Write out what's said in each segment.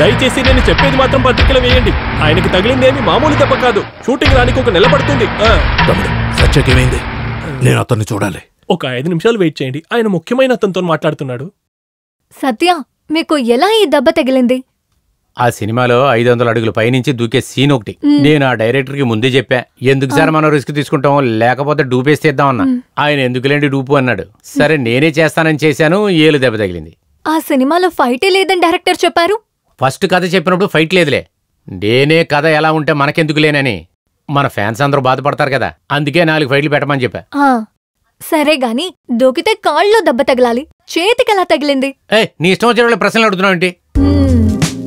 దయచేసి నేను చెప్పేది మాత్రం పత్రికలు వేయండి. ఆయనకి తగిలిందేమి మామూలు దెబ్బ కాదు. షూటింగ్ రానికి 1 నెల పడుతుంది. తమ్ముడు సత్యకేమైంది? నేను అతన్ని చూడాలి. ఒక 5 నిమిషాలు వెయిట్ చేయండి. ఆయన ముఖ్యమైన అతనితో మాట్లాడుతున్నాడు. సత్య, మీకు ఎలా ఈ దెబ్బ తగిలింది? ఆ సినిమాలో 500 అడుగుల పైనుంచి దూకే సీన్ ఒకటి. నేను ఆ డైరెక్టర్ కి ముందే చెప్పా, ఎందుకు సార్ మనం రిస్క్ తీసుకుంటాం, లేకపోతే డూపేస్తేద్దాం అన్నా. ఆయన ఎందుకులేండి డూపు అన్నాడు. సరే నేనే చేస్తానని చేశాను, ఏలు దెబ్బ తగిలింది. ఆ సినిమాలో ఫైటే లేదని డైరెక్టర్ చెప్పారు. ఫస్ట్ కథ చెప్పినప్పుడు ఫైట్ లేదులే. నేనే కథ ఎలా ఉంటే మనకెందుకులేనని మన ఫ్యాన్స్ అందరూ బాధపడతారు కదా, అందుకే 4 ఫైట్లు పెట్టమని చెప్పా. సరే గాని దూకితే కాళ్ళలో దెబ్బ తగలాలి, చేతికి ఎలా తగిలింది? నీ ఇష్టం వచ్చిన ప్రశ్నలు అడుగుతున్నావు ఏంటి?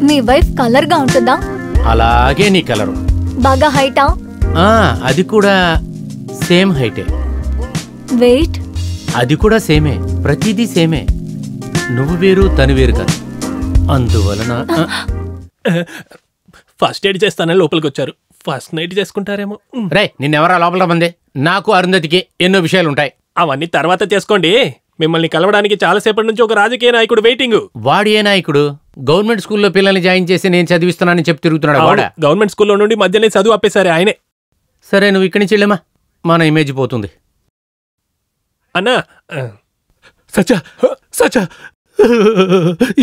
మీ వైఫ్ కలర్ గా ఉంటుందా? అలాగే నీ కలరు. బాగా హైటా? అది కూడా సేమ్ హైటే. వెయిట్? అది కూడా సేమే. ప్రతిదీ సేమే. నువ్వు వేరు తను వేరు కాదు. అందువలన ఫస్ట్ ఎయిడ్ చేస్తానని లోపలికి వచ్చారు. First night చేసుకుంటారేమో. రే నిన్నెవరా లోపల మంది? నాకు అరుంధతికి ఎన్నో విషయాలుంటాయి. అవన్నీ తర్వాత చేసుకోండి. మిమ్మల్ని కలవడానికి చాలాసేపటి నుంచి ఒక రాజకీయ నాయకుడు వెయిటింగ్. వాడు ఏ నాయకుడు? గవర్నమెంట్ స్కూల్లో పిల్లల్ని జాయిన్ చేసి నేను చదివిస్తున్నానని చెప్పి తిరుగుతున్నాడు వాడా? గవర్నమెంట్ స్కూల్లో నుండి మధ్యనే చదువు ఆపేశారే ఆయనే. సరే నువ్వు ఇక్కడి నుంచి వెళ్ళమా, మన ఇమేజ్ పోతుంది. అన్నా సచ్చా సచ్చా,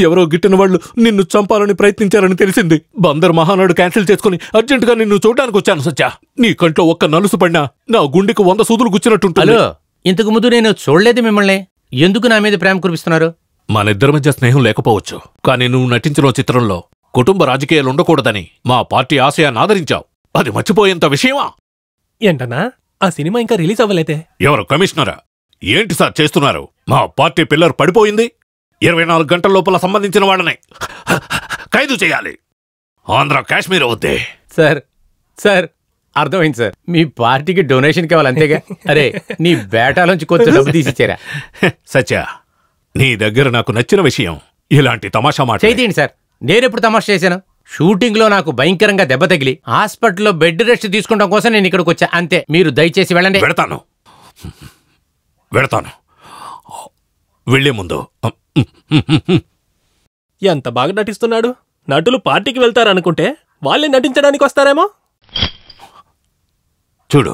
ఎవరో గిట్టిన వాళ్ళు నిన్ను చంపాలని ప్రయత్నించారని తెలిసింది. బందర్ మహానాడు క్యాన్సిల్ చేసుకుని అర్జెంటుగా నిన్ను చూడడానికి వచ్చాను సచ్చా. నీ కంట్లో ఒక్క నలుసు పడినా నా గుండెకు 100 సూదులు గుచ్చినట్టుంటుంది. ఇంతకు ముందు నేను చూడలేదు మిమ్మల్ని. ఎందుకు నా మీద ప్రేమ కురిపిస్తున్నారు? మన ఇద్దరి మధ్య స్నేహం లేకపోవచ్చు, కానీ నువ్వు నటించిన చిత్రంలో కుటుంబ రాజకీయాలు ఉండకూడదని మా పార్టీ ఆశయాన్ని ఆదరించావు. అది మర్చిపోయేంత విషయమా? ఏంటన్నా ఆ సినిమా ఇంకా రిలీజ్ అవ్వలేదే? ఎవరు కమిషనరా? ఏంటి సార్ చేస్తున్నారు? మా పార్టీ పిల్లర్ పడిపోయింది. 24 గంటల లోపల సంబంధించిన వాళ్ళని ఖైదు చేయాలి. ఆంధ్ర కాశ్మీర్ వద్దే. సార్ సార్ అర్థమైంది సార్, మీ పార్టీకి డొనేషన్ కావాలి అంతేగా. అరే నీ బేటాలోంచి కొంచెం డబ్బు తీసిచ్చారా? సత్య, నీ దగ్గర నాకు నచ్చిన విషయం ఇలాంటి తమాషా మాట. చేయండి సార్. నేనెప్పుడు తమాషా చేశాను? షూటింగ్ లో నాకు భయంకరంగా దెబ్బ తగిలి హాస్పిటల్లో బెడ్ రెస్ట్ తీసుకుంటాం కోసం నేను ఇక్కడికి వచ్చా అంతే. మీరు దయచేసి వెళ్ళండి. వెళతాను. వెళ్లే ముందు ఎంత బాగా నటిస్తున్నాడు. నటులు పార్టీకి వెళ్తారనుకుంటే వాళ్ళే నటించడానికి వస్తారేమో. చూడు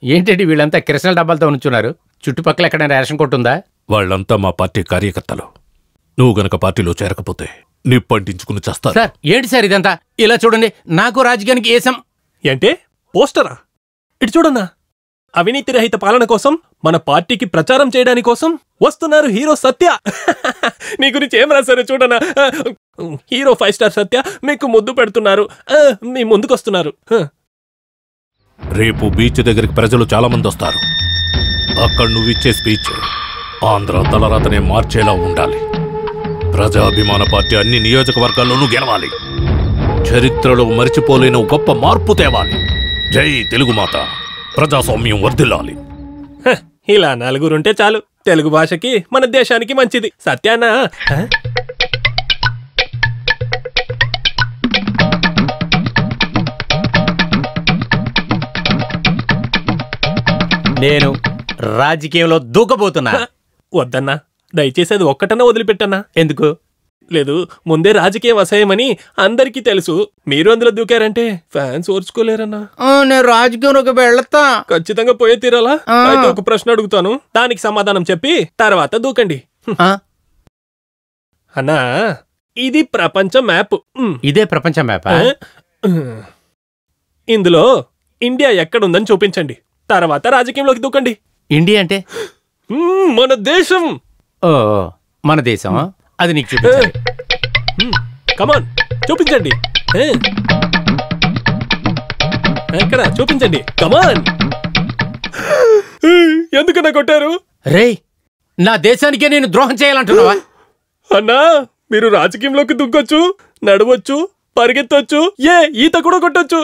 ఏంటండి వీళ్ళంతా కిరసన డబ్బాలతో ఉంచున్నారు? చుట్టుపక్కల ఎక్కడైనా రేషన్ కొట్టుందా? వాళ్ళంతా మా పార్టీ కార్యకర్తలు. నువ్వు గనక పార్టీలో చేరకపోతే నిప్పంటించుకుని చేస్తారు. సార్ ఏంటి సార్ ఇదంతా? ఇలా చూడండి, నాకు రాజకీయానికి ఏసం ఏంటే పోస్టరా? ఇటు చూడన్నా, అవినీతి రహిత పాలన కోసం మన పార్టీకి ప్రచారం చేయడానికి కోసం వస్తున్నారు హీరో సత్య. నీ గురించి ఏం రాశారు చూడన్నా. హీరో 5 స్టార్ సత్య మీకు ముద్దు పెడుతున్నారు, మీ ముందుకొస్తున్నారు. రేపు బీచ్ దగ్గరికి ప్రజలు చాలా మంది వస్తారు. అక్కడ నువ్విచ్చే స్పీచ్ ఆంధ్ర తలరాతనే మార్చేలా ఉండాలి. ప్రజాభిమాన పార్టీ అన్ని నియోజకవర్గాల్లోనూ గెలవాలి. చరిత్రలో మరిచిపోలేని గొప్ప మార్పు తేవాలి. జై తెలుగుమాత, ప్రజాస్వామ్యం వర్ధిల్లాలి. ఇలా నలుగురుంటే చాలు. తెలుగు భాషకి మన దేశానికి మంచిది. సత్యానా నేను రాజకీయంలో దూకబోతున్నా. వద్దన్నా, దయచేసి అది ఒక్కటన్నా వదిలిపెట్టన్నా. ఎందుకు? లేదు, ముందే రాజకీయం అసహ్యమని అందరికీ తెలుసు. మీరు అందులో దూకారంటే ఫ్యాన్స్ ఓర్చుకోలేరన్నా. నేను రాజకీయంలోకి వెళ్తా. ఖచ్చితంగా పోయే తీరాలా? అయితే ఒక ప్రశ్న అడుగుతాను, దానికి సమాధానం చెప్పి తర్వాత దూకండి. అన్నా, ఇది ప్రపంచ మ్యాప్. ఇదే ప్రపంచ మ్యాప్. ఇందులో ఇండియా ఎక్కడుందని చూపించండి, తర్వాత రాజకీయంలోకి దూకండి. ఇండియా అంటే మన దేశం. ఓ మన దేశం, అది నీకు చూపించాలి. కమాన్ చూపించండి. ఎక్కడ చూపించండి, కమాన్. ఎందుకన్నా కొట్టారు? రేయ్, నా దేశానికే నేను ద్రోహం చేయాలంటున్నావా? అన్నా, మీరు రాజకీయంలోకి దుగ్గొచ్చు, నడవచ్చు, పరిగెత్తొచ్చు, ఈత కూడా కొట్టొచ్చు.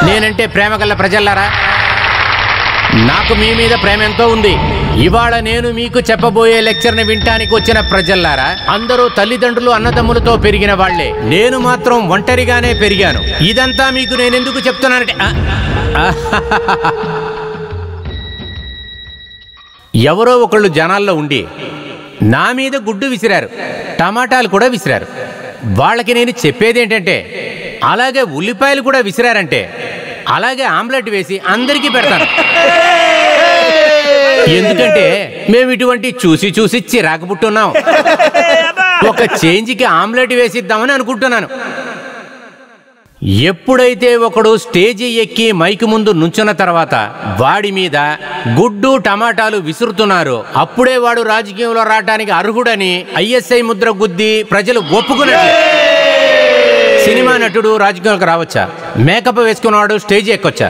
నేనంటే ప్రేమ గల్ల ప్రజల్లారా, నాకు మీ మీద ప్రేమ ఎంతో ఉంది. ఇవాళ నేను మీకు చెప్పబోయే లెక్చర్ని వినటానికి వచ్చిన ప్రజల్లారా, అందరూ తల్లిదండ్రులు అన్నదమ్ములతో పెరిగిన వాళ్లే. నేను మాత్రం ఒంటరిగానే పెరిగాను. ఇదంతా మీకు నేనెందుకు చెప్తున్నానంటే, ఎవరో ఒకళ్ళు జనాల్లో ఉండి నా మీద గుడ్డు విసిరారు, టమాటాలు కూడా విసిరారు. వాళ్ళకి నేను చెప్పేది ఏంటంటే, అలాగే ఉల్లిపాయలు కూడా విసిరారంటే అలాగే ఆమ్లెట్ వేసి అందరికీ పెడతాను. ఎందుకంటే మేము ఇటువంటి చూసి చూసి చిరాకు పుట్టున్నాం. ఒక చేంజ్కి ఆమ్లెట్ వేసిద్దామని అనుకుంటున్నాను. ఎప్పుడైతే ఒకడు స్టేజి ఎక్కి మైకు ముందు నుంచున్న తర్వాత వాడి మీద గుడ్డు టమాటాలు విసురుతున్నారో అప్పుడే వాడు రాజకీయంలో రావడానికి అర్హుడని ISI ముద్ర గుద్ది ప్రజలు ఒప్పుకున్నట్లే. సినిమా నటుడు రాజకీయాలకు రావచ్చా? మేకప్ వేసుకున్నవాడు స్టేజ్ ఎక్కొచ్చా?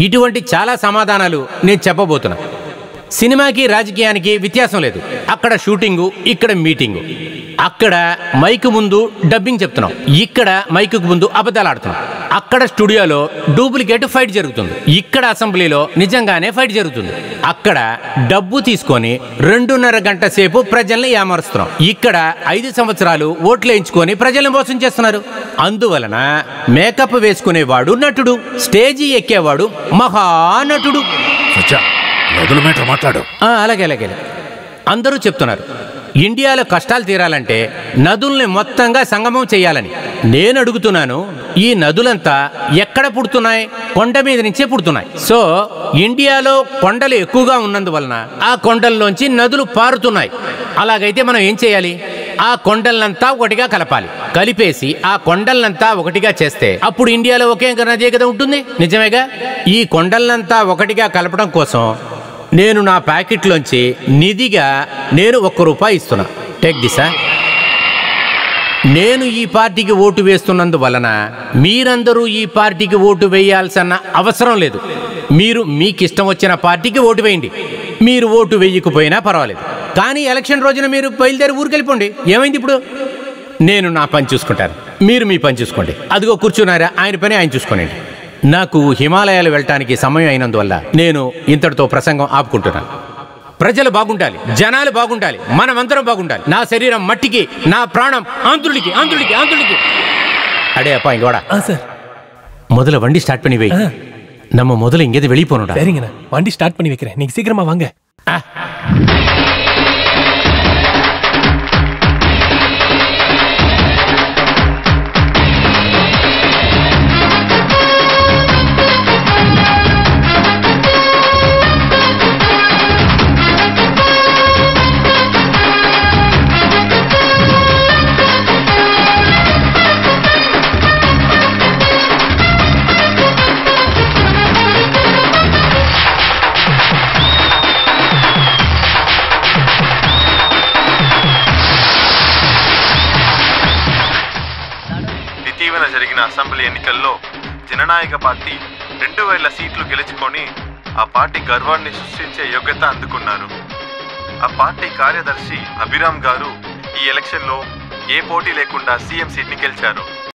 ఇటువంటి చాలా సమాధానాలు నేను చెప్పబోతున్నా. సినిమాకి రాజకీయానికి వ్యత్యాసం లేదు. అక్కడ షూటింగు, ఇక్కడ మీటింగు. అక్కడ మైకు ముందు డబ్బింగ్ చెప్తున్నాం, ఇక్కడ మైకు ముందు అబద్ధాలు ఆడుతున్నాం. అక్కడ స్టూడియోలో డూప్లికేట్ ఫైట్ జరుగుతుంది, ఇక్కడ అసెంబ్లీలో నిజంగానే ఫైట్ జరుగుతుంది. అక్కడ డబ్బు తీసుకొని 2.5 గంట సేపు ప్రజల్ని ఏమరుస్తున్నాం. ఇక్కడ 5 సంవత్సరాలు ఓట్లు వేయించుకొని ప్రజల్ని మోసం చేస్తున్నారు. అందువలన మేకప్ వేసుకునేవాడు నటుడు, స్టేజీ ఎక్కేవాడు మహానటుడు. మాట్లాడు. అలాగే అలాగే అందరూ చెప్తున్నారు ఇండియాలో కష్టాలు తీరాలంటే నదుల్ని మొత్తంగా సంగమం చేయాలని. నేను అడుగుతున్నాను, ఈ నదులంతా ఎక్కడ పుడుతున్నాయి? కొండ మీద నుంచే పుడుతున్నాయి. సో ఇండియాలో కొండలు ఎక్కువగా ఉన్నందువలన ఆ కొండల్లోంచి నదులు పారుతున్నాయి. అలాగైతే మనం ఏం చేయాలి? ఆ కొండలనంతా ఒకటిగా కలపాలి. కలిపేసి ఆ కొండలనంతా ఒకటిగా చేస్తే అప్పుడు ఇండియాలో ఒకే నదే కదా ఉంటుంది. నిజమేగా? ఈ కొండలనంతా ఒకటిగా కలపడం కోసం నేను నా ప్యాకెట్లోంచి నిధిగా నేను ₹1 ఇస్తున్నా. Take this. నేను ఈ పార్టీకి ఓటు వేస్తున్నందువలన మీరందరూ ఈ పార్టీకి ఓటు వేయాల్సిన అవసరం లేదు. మీరు మీకు ఇష్టం వచ్చిన పార్టీకి ఓటు వేయండి. మీరు ఓటు వేయకపోయినా పర్వాలేదు. కానీ ఎలక్షన్ రోజున మీరు బయలుదేరి ఊరికెళ్ళిపోండి. ఏమైంది ఇప్పుడు? నేను నా పని చూసుకుంటాను, మీరు మీ పని చూసుకోండి. అదిగో కూర్చున్నారా, ఆయన పని ఆయన చూసుకోండి. నాకు హిమాలయాలు వెళ్ళటానికి సమయం అయినందువల్ల నేను ఇంతటితో ప్రసంగం ఆపుకుంటున్నాను. ప్రజలు బాగుండాలి, జనాలు బాగుండాలి, మనమందరం బాగుండాలి. నా శరీరం మట్టికి, నా ప్రాణం ఆంధ్రుడికి ఆంధ్రుడికి ఆంధ్రుడికి. அடே அப்பா இங்க வாடா. சார் முதல்ல வண்டி ஸ்டார்ட் பண்ணி வை. நம்ம முதல்ல இங்கேருந்து வெளியே போகணும்டா. சரிங்கண்ணா, வண்டி ஸ்டார்ட் பண்ணி வைக்கிறேன். நீங்க சீக்கிரமா வாங்க. జరిగిన అసెంబ్లీ ఎన్నికల్లో జననాయక పార్టీ 2000 సీట్లు గెలుచుకొని ఆ పార్టీ గర్వాన్ని సృష్టించే యోగ్యత అందుకున్నారు. ఆ పార్టీ కార్యదర్శి అభిరామ్ గారు ఈ ఎలక్షన్లో ఏ పోటీ లేకుండా సీఎం సీట్ని గెలిచారు.